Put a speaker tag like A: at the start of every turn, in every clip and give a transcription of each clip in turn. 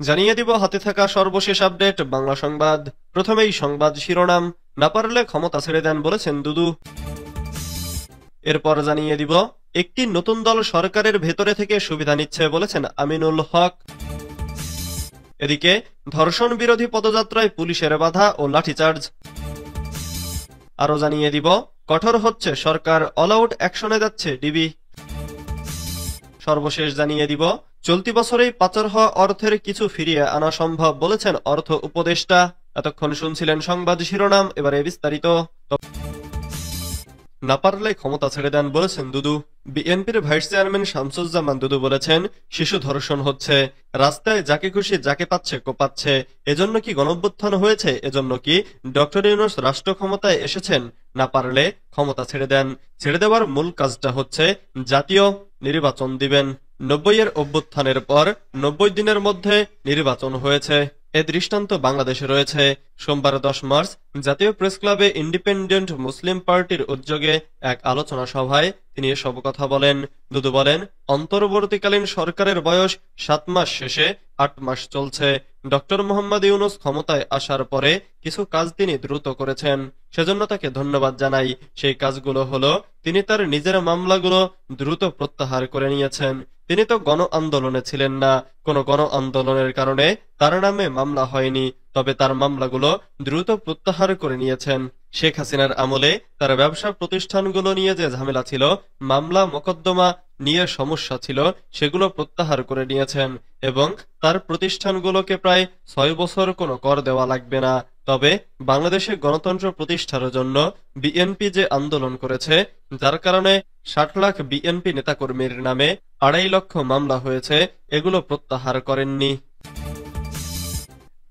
A: জানিয়ে দিব হাতে থাকা সর্বশেষ আপডেট বাংলা সংবাদ। প্রথমেই সংবাদ শিরোনাম। না পারলে ক্ষমতা ছেড়ে দেন বলেছেন দুদু। এরপর জানিয়ে দিব একটি নতুন দল সরকারের ভেতরে থেকে সুবিধা নিচ্ছে বলেছেন আমিনুল হক। এদিকে ধর্ষণ বিরোধী পদযাত্রায় পুলিশের বাধা ও লাঠিচার্জ। আরো জানিয়ে দিব কঠোর হচ্ছে সরকার, অল আউট অ্যাকশনে যাচ্ছে ডিবি। সর্বশেষ জানিয়ে দিব চলতি বছরেই পাচার হওয়া অর্থের কিছু ফিরিয়ে আনা সম্ভব বলেছেন অর্থ উপদেষ্টা। এতক্ষণ শুনছিলেন সংবাদ শিরোনাম, এবারে বিস্তারিত। না পারলে ক্ষমতা ছেড়ে দেন বলেছেন দুদু। বিএনপির ভাইস চেয়ারম্যান শামসুজ্জামান দুদু বলেছেন, শিশু ধর্ষণ হচ্ছে, রাস্তায় যাকে খুশি যাকে পাচ্ছে কোপাচ্ছে। এজন্য কি গণঅভ্যুত্থান হয়েছে? এজন্য কি ডক্টর ইউনূস রাষ্ট্র ক্ষমতায় এসেছেন? না পারলে ক্ষমতা ছেড়ে দেন। ছেড়ে দেওয়ার মূল কাজটা হচ্ছে জাতীয় নির্বাচন দিবেন। ৯০-এর অভ্যুত্থানের পর ৯০ দিনের মধ্যে নির্বাচন হয়েছে। এ দৃষ্টান্ত বাংলাদেশে রয়েছে। সোমবার ১০ মার্চ জাতীয় প্রেস ক্লাবে ইন্ডিপেন্ডেন্ট মুসলিম পার্টির উদ্যোগে এক আলোচনা সভায় তিনি এসব কথা বলেন। দুদু বলেন, অন্তর্বর্তীকালীন সরকারের বয়স ৭ মাস শেষে ৮ মাস চলছে। ডক্টর মোহাম্মদ ইউনূস ক্ষমতায় আসার পরে কিছু কাজ তিনি দ্রুত করেছেন, সেজন্য তাকে ধন্যবাদ জানাই। সেই কাজগুলো হলো, তিনি তার নিজের মামলাগুলো দ্রুত প্রত্যাহার করে নিয়েছেন। তিনি তো গণ আন্দোলনে ছিলেন না, কোনো গণ আন্দোলনের কারণে তার নামে মামলা হয়নি, তবে তার মামলাগুলো দ্রুত প্রত্যাহার করে নিয়েছেন। শেখ হাসিনার আমলে তার ব্যবসা প্রতিষ্ঠানগুলো নিয়ে যে ঝামেলা ছিল, মামলা মোকদ্দমা নিয়ে সমস্যা ছিল, সেগুলো প্রত্যাহার করে নিয়েছেন এবং তার প্রতিষ্ঠানগুলোকে প্রায় ৬ বছর কোনো কর দেওয়া লাগবে না। তবে বাংলাদেশে গণতন্ত্র প্রতিষ্ঠার জন্য বিএনপি যে আন্দোলন করেছে, যার কারণে ৬০ লাখ বিএনপি নেতাকর্মীর নামে ২.৫ লক্ষ মামলা হয়েছে, এগুলো প্রত্যাহার করেননি।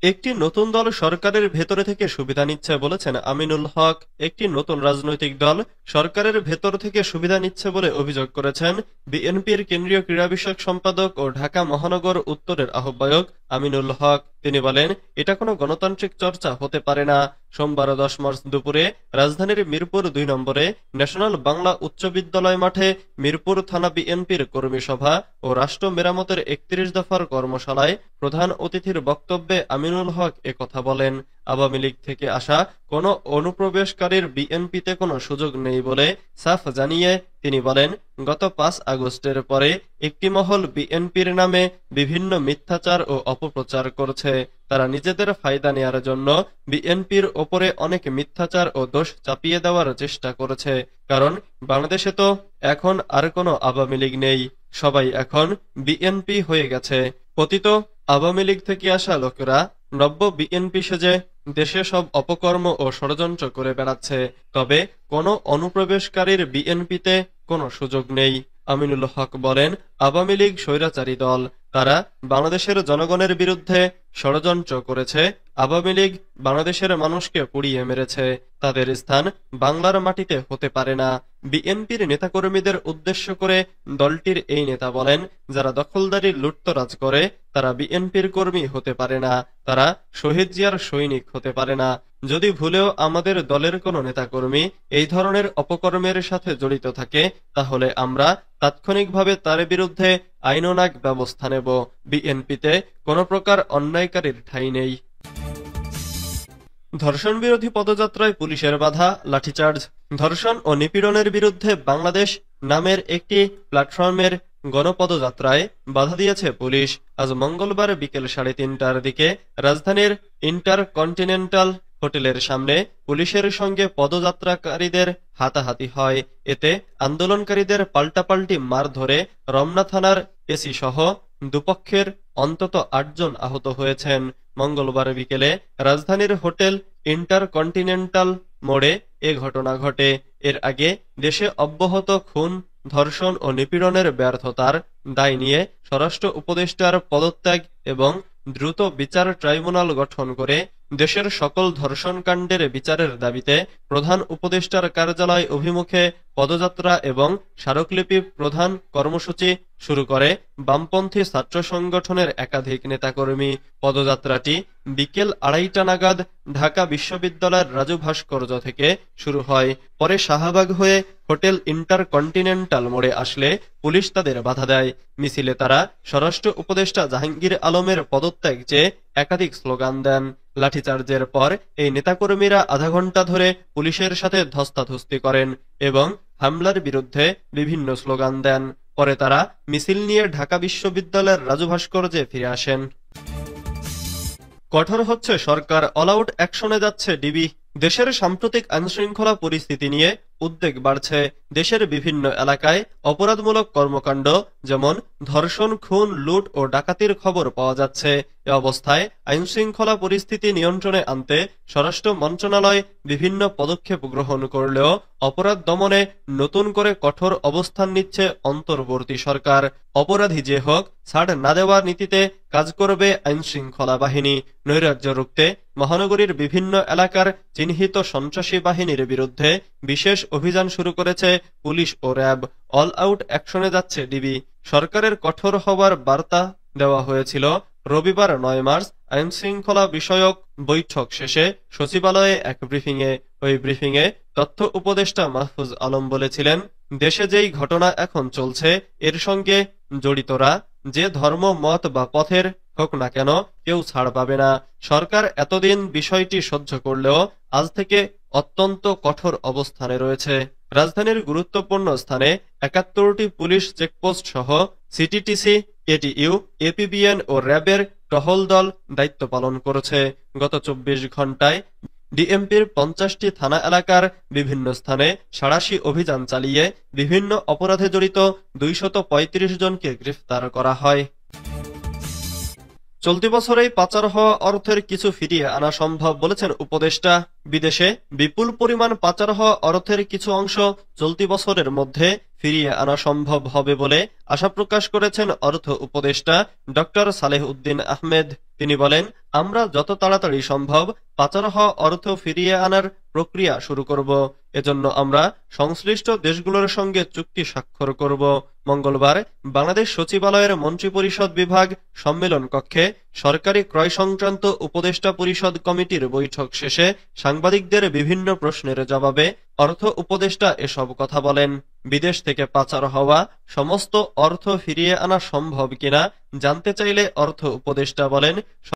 A: একটি নতুন দল সরকারের ভেতরে থেকে সুবিধা নিচ্ছে বলেছেন আমিনুল হক। একটি নতুন রাজনৈতিক দল সরকারের ভেতর থেকে সুবিধা নিচ্ছে বলে অভিযোগ করেছেন বিএনপির কেন্দ্রীয় ক্রীড়া বিষয়ক সম্পাদক ও ঢাকা মহানগর উত্তরের আহ্বায়ক আমিনুল হক। তিনি বলেন, এটা কোনো গণতান্ত্রিক চর্চা হতে পারে না। সোমবার ১০ মার্চ দুপুরে রাজধানীর মিরপুর ২ নম্বরে ন্যাশনাল বাংলা উচ্চ বিদ্যালয় মাঠে মিরপুর থানা বিএনপির কর্মী সভা ও রাষ্ট্র মেরামতের ৩১ দফার কর্মশালায় প্রধান অতিথির বক্তব্যে আমিনুল হক একথা বলেন। আওয়ামী লীগ থেকে আসা কোনো অনুপ্রবেশকারীর বিএনপিতে কোনো সুযোগ নেই বলে সাফ জানিয়ে তিনি বলেন, গত ৫ আগস্টের পরে একটি মহল বিএনপির নামে বিভিন্ন মিথ্যাচার ও অপপ্রচার করছে। তারা নিজেদের ফায়দা নেয়ার জন্য বিএনপির ওপরে অনেক মিথ্যাচার ও দোষ চাপিয়ে দেওয়ার চেষ্টা করেছে। কারণ বাংলাদেশে তো এখন আর কোনো আওয়ামী লীগ নেই, সবাই এখন বিএনপি হয়ে গেছে। পতিত আওয়ামী লীগ থেকে আসা লোকেরা নব্য বিএনপি সেজে দেশে সব অপকর্ম ও ষড়যন্ত্র করে বেড়াচ্ছে। তবে কোনো অনুপ্রবেশকারীর বিএনপিতে কোনো সুযোগ নেই। আমিনুল হক বলেন, আওয়ামী লীগ স্বৈরাচারী দল, তারা বাংলাদেশের জনগণের বিরুদ্ধে ষড়যন্ত্র করেছে। আওয়ামী লীগ বাংলাদেশের মানুষকে পুড়িয়ে মেরেছে, তাদের স্থান বাংলার মাটিতে হতে পারে না। বিএনপির নেতাকর্মীদের উদ্দেশ্য করে দলটির এই নেতা বলেন, যারা দখলদারি লুটতরাজ করে তারা বিএনপির কর্মী হতে পারে না, তারা শহীদ জিয়ার সৈনিক হতে পারে না। যদি ভুলেও আমাদের দলের কোনো নেতাকর্মী এই ধরনের অপকর্মের সাথে জড়িত থাকে, তাহলে আমরা তাৎক্ষণিকভাবে তার বিরুদ্ধে আইনানুগ ব্যবস্থা নেব। বিএনপিতে কোনো প্রকার অন্যায়কারীর ঠাঁই নেই। ধর্ষণ বিরোধী পদযাত্রায় পুলিশের বাধা, লাঠিচার্জ। ধর্ষণ ও নিপীড়নের বিরুদ্ধে বাংলাদেশ নামের একটি প্ল্যাটফর্মের গণপদযাত্রায় বাধা দিয়েছে পুলিশ। আজ মঙ্গলবার বিকেল ৩:৩০টার দিকে রাজধানীর ইন্টারকন্টিনেন্টাল হোটেলের সামনে পুলিশের সঙ্গে পদযাত্রাকারীদের হাতাহাতি হয়। এতে আন্দোলনকারীদের পাল্টাপাল্টি মার ধরে রমনা থানার এসি সহ দুপক্ষের অন্তত ৮ জন আহত হয়েছেন। মঙ্গলবার বিকেলে রাজধানীর হোটেল ইন্টারকন্টিনেন্টাল মোড়ে এ ঘটনা ঘটে। এর আগে দেশে অব্যাহত খুন, ধর্ষণ ও নিপীড়নের ব্যর্থতার দায় নিয়ে স্বরাষ্ট্র উপদেষ্টার পদত্যাগ এবং দ্রুত বিচার ট্রাইব্যুনাল গঠন করে দেশের সকল ধর্ষণকাণ্ডের বিচারের দাবিতে প্রধান উপদেষ্টার কার্যালয় অভিমুখে পদযাত্রা এবং স্মারকলিপি প্রদান কর্মসূচি শুরু করে বামপন্থী ছাত্র সংগঠনের একাধিক নেতাকর্মী। পদযাত্রাটি বিকেল 2:30টা নাগাদ ঢাকা বিশ্ববিদ্যালয়ের রাজু ভাস্কর্য থেকে শুরু হয়। পরে শাহবাগ হয়ে হোটেল ইন্টারকন্টিনেন্টাল মোড়ে আসলে পুলিশ তাদের বাধা দেয়। মিছিলে তারা স্বরাষ্ট্র উপদেষ্টা জাহাঙ্গীর আলমের পদত্যাগ চেয়ে একাধিক স্লোগান দেন। লাঠিচার্জের পর এই নেতাকর্মীরা আধা ঘণ্টা ধরে পুলিশের সাথে ধস্তাধস্তি করেন এবং হামলার বিরুদ্ধে বিভিন্ন স্লোগান দেন। পরে তারা মিছিল নিয়ে ঢাকা বিশ্ববিদ্যালয়ের রাজু ভাস্কর্যে ফিরে আসেন। কঠোর হচ্ছে সরকার, অল আউট অ্যাকশনে যাচ্ছে ডিবি। দেশের সাম্প্রতিক আইনশৃঙ্খলা পরিস্থিতি নিয়ে উদ্বেগ বাড়ছে। দেশের বিভিন্ন এলাকায় অপরাধমূলক কর্মকাণ্ড যেমন ধর্ষণ, খুন, লুট ও ডাকাতির খবর পাওয়া যাচ্ছে। এ অবস্থায় আইনশৃঙ্খলা পরিস্থিতি নিয়ন্ত্রণে আনতে স্বরাষ্ট্র মন্ত্রণালয় বিভিন্ন পদক্ষেপ গ্রহণ করলেও অপরাধ দমনে নতুন করে কঠোর অবস্থান নিচ্ছে অন্তর্বর্তী সরকার। অপরাধী যে হোক, ছাড় না দেওয়ার নীতিতে কাজ করবে আইনশৃঙ্খলা বাহিনী। নৈরাজ্য রুখতে মহানগরীর বিভিন্ন এলাকার চিহ্নিত সন্ত্রাসী বাহিনীর বিরুদ্ধে বিশেষ অভিযান শুরু করেছে পুলিশ ও র্যাব। অল আউট অ্যাকশনে যাচ্ছে ডিবি। সরকারের কঠোর হওয়ার বার্তা দেওয়া হয়েছিল রবিবার 9 মার্চ আইনশৃঙ্খলা বিষয়ক বৈঠক শেষে সচিবালয়ে এক ব্রিফিংয়ে। ওই ব্রিফিংয়ে তথ্য উপদেষ্টা মাহফুজ আলম বলেছিলেন, দেশে যেই ঘটনা এখন চলছে এর সঙ্গে জড়িতরা যে ধর্ম, মত বা পথের হোক না কেন কেউ ছাড় পাবে না। সরকার এতদিন বিষয়টি সহ্য করলেও আজ থেকে অত্যন্ত কঠোর অবস্থানে রয়েছে। রাজধানীর গুরুত্বপূর্ণ স্থানে 71টি পুলিশ চেকপোস্ট সহ সিটিটিসি, এটিইউ, এপিবিএন ও র্যাবের টহল দল দায়িত্ব পালন করেছে। গত 24 ঘণ্টায় ডিএমপির 50টি থানা এলাকার বিভিন্ন স্থানে সাঁড়াশি অভিযান চালিয়ে বিভিন্ন অপরাধে জড়িত 235 জনকে গ্রেফতার করা হয়। চলতি বছরেই পাচার হওয়া অর্থের কিছু ফিরিয়ে আনা সম্ভব বলেছেন উপদেষ্টা। বিদেশে বিপুল পরিমাণ পাচার হওয়া অর্থের কিছু অংশ চলতি বছরের মধ্যে ফিরিয়ে আনা সম্ভব হবে বলে আশা প্রকাশ করেছেন অর্থ উপদেষ্টা ডক্টর সালেহ উদ্দিন আহমেদ। তিনি বলেন, আমরা যত তাড়াতাড়ি সম্ভব পাচার হওয়া অর্থ ফিরিয়ে আনার প্রক্রিয়া শুরু করব। এজন্য আমরা সংশ্লিষ্ট দেশগুলোর সঙ্গে চুক্তি স্বাক্ষর করব। মঙ্গলবার বাংলাদেশ সচিবালয়ের মন্ত্রিপরিষদ বিভাগ সম্মেলন কক্ষে সরকারি ক্রয় সংক্রান্ত উপদেষ্টা পরিষদ কমিটির বৈঠক শেষে সাংবাদিকদের বিভিন্ন প্রশ্নের জবাবে অর্থ উপদেষ্টা এসব কথা বলেন। বিদেশ থেকে পাচার হওয়া সমস্ত অর্থ ফিরিয়ে আনা সম্ভব কিনা জানতে চাইলে অর্থ উপদেষ্টা বলেন,